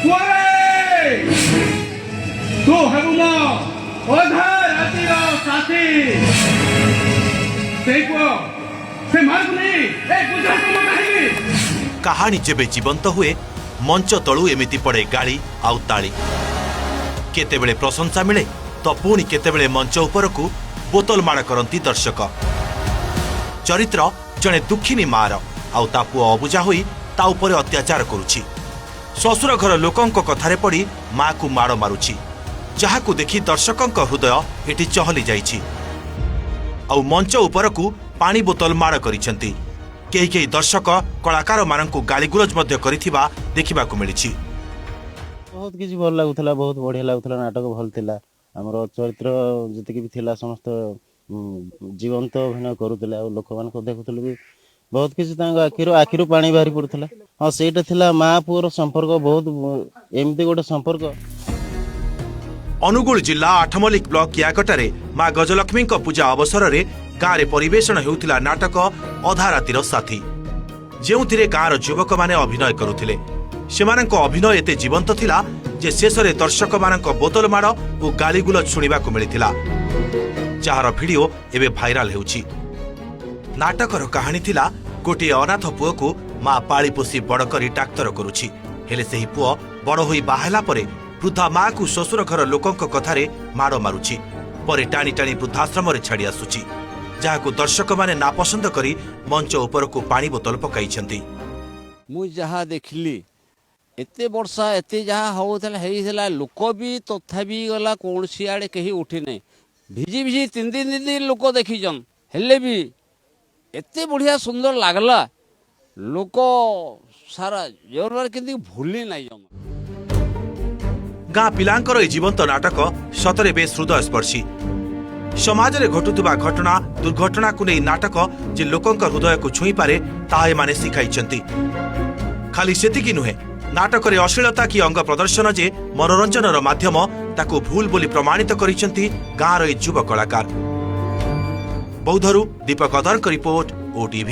କୁଆରେ ତୁ ହେବୁ ମୋ ଅଧା ରାତିର ସାଥୀ। ସେଇ ପୁଅ ସେ ମାରକୁ ନେଇ ଏ ଗୁଜରାଟ କାହିଁକି? କାହାଣୀ ଯେବେ ଜୀବନ୍ତ ହୁଏ ମଞ୍ଚ ତଳୁ ଏମିତି ପଡ଼େ ଗାଳି ଆଉ ତାଳି। କେତେବେଳେ ପ୍ରଶଂସା ମିଳେ ତ ପୁଣି କେତେବେଳେ ମଞ୍ଚ ଉପରକୁ ବୋତଲ ମାଡ଼ କରନ୍ତି ଦର୍ଶକ। ଚରିତ୍ର ଜଣେ ଦୁଃଖିନୀ ମାର ଆଉ ତା ପୁଅ ଅବୁଝା ହୋଇ ତା ଉପରେ ଅତ୍ୟାଚାର କରୁଛି। ଶ୍ୱଶୁର ଘର ଲୋକଙ୍କ କଥାରେ ପଡ଼ି ମାକୁ ମାଡ଼ ମାରୁଛି, ଯାହାକୁ ଦେଖି ଦର୍ଶକଙ୍କ ହୃଦୟ ଏଠି ଚହଲି ଯାଇଛି। ଆଉ ମଞ୍ଚ ଉପରକୁ ପାଣି ବୋତଲ ମାଡ଼ କରିଛନ୍ତି। କେହି କେହି ଦର୍ଶକ କଳାକାରମାନଙ୍କୁ ଗାଳିଗୁଲଜ ମଧ୍ୟ କରିଥିବା ଦେଖିବାକୁ ମିଳିଛି। ବହୁତ କିଛି ଭଲ ଲାଗୁଥିଲା, ବହୁତ ବଢିଆ ଲାଗୁଥିଲା, ନାଟକ ଭଲ ଥିଲା। ଆମର ଚରିତ୍ର ଯେତିକି ବି ଥିଲା ସମସ୍ତେ ଜୀବନ୍ତ ଅଭିନୟ କରୁଥିଲେ ଆଉ ଲୋକମାନଙ୍କୁ ଦେଖୁଥିଲେ ବି ବହୁତ କିଛି ତାଙ୍କ ଆଖିରୁ ପାଣି ବାହାରି ପଡୁଥିଲା। ହଁ ସେଇଟା ଥିଲା ମା ପୁଅର ସମ୍ପର୍କ, ବହୁତ ଏମିତି ଗୋଟେ ସମ୍ପର୍କ। ଅନୁଗୁଳ ଜିଲ୍ଲା ଆଠମଲ୍ଲିକ ବ୍ଲକ କିଆକଟାରେ ମା ଗଜଲକ୍ଷ୍ମୀଙ୍କ ପୂଜା ଅବସରରେ ଗାଁରେ ପରିବେଷଣ ହେଉଥିଲା ନାଟକ ଅଧା ରାତିର ସାଥୀ, ଯେଉଁଥିରେ ଗାଁର ଯୁବକମାନେ ଅଭିନୟ କରୁଥିଲେ। ସେମାନଙ୍କ ଅଭିନୟ ଏତେ ଜୀବନ୍ତ ଥିଲା ଯେ ଶେଷରେ ଦର୍ଶକମାନଙ୍କ ବୋତଲ ମାଡ଼ ଓ ଗାଳିଗୁଲଜ ଶୁଣିବାକୁ ମିଳିଥିଲା, ଯାହାର ଭିଡିଓ ଏବେ ଭାଇରାଲ ହେଉଛି। ନାଟକର କାହାଣୀ ଥିଲା ଗୋଟିଏ ଅନାଥ ପୁଅକୁ ମା ପାଳି ପୋଷି ବଡ଼ କରି ଡାକ୍ତର କରୁଛି। ହେଲେ ସେହି ପୁଅ ବଡ଼ ହୋଇ ବାହା ହେଲା ପରେ ବୃଦ୍ଧା ମାକୁ ଶ୍ୱଶୁର ଘର ଲୋକଙ୍କ କଥାରେ ମାଡ଼ ମାରୁଛି। ପରେ ଟାଣି ଟାଣି ବୃଦ୍ଧାଶ୍ରମରେ ଛାଡ଼ି ଆସୁଛି, ଯାହାକୁ ଦର୍ଶକମାନେ ନାପସନ୍ଦ କରି ମଞ୍ଚ ଉପରକୁ ପାଣି ବୋତଲ ପକାଇଛନ୍ତି। ମୁଁ ଯାହା ଦେଖିଲି ଏତେ ବର୍ଷା ଏତେ ଯାହା ହେଇଥିଲା ଲୋକ ବି ତଥାପି ଗଲା କୌଣସି ଆଡ଼େ କେହି ଉଠି ନାହିଁ। ଭିଜି ଭିଜି ତିନି ଦିନ ଲୋକ ଦେଖିଛନ୍, ହେଲେ ବି ଏତେ ବଢ଼ିଆ ସୁନ୍ଦର ଲାଗଲା। ଲୋକ ସାରା ଜୋରରେ କିନ୍ତୁ ଭୁଲି ନାହିଁ। ଗାଁ ପିଲାଙ୍କର ଏହି ଜୀବନ୍ତ ନାଟକ ସତରେ ବେଶ୍ ହୃଦୟସ୍ପର୍ଶୀ। ସମାଜରେ ଘଟୁଥିବା ଘଟଣା ଦୁର୍ଘଟଣାକୁ ନେଇ ନାଟକ ଯେ ଲୋକଙ୍କ ହୃଦୟକୁ ଛୁଇଁପାରେ ତାହା ଏମାନେ ଶିଖାଇଛନ୍ତି। ଖାଲି ସେତିକି ନୁହେଁ, ନାଟକରେ ଅଶ୍ଳୀଳତା କି ଅଙ୍ଗ ପ୍ରଦର୍ଶନ ଯେ ମନୋରଞ୍ଜନର ମାଧ୍ୟମ ତାକୁ ଭୁଲ ବୋଲି ପ୍ରମାଣିତ କରିଛନ୍ତି ଗାଁର ଏହି ଯୁବ କଳାକାର। ବୌଦ୍ଧରୁ ଦୀପକ ଅଦରଙ୍କ ରିପୋର୍ଟ, OTV।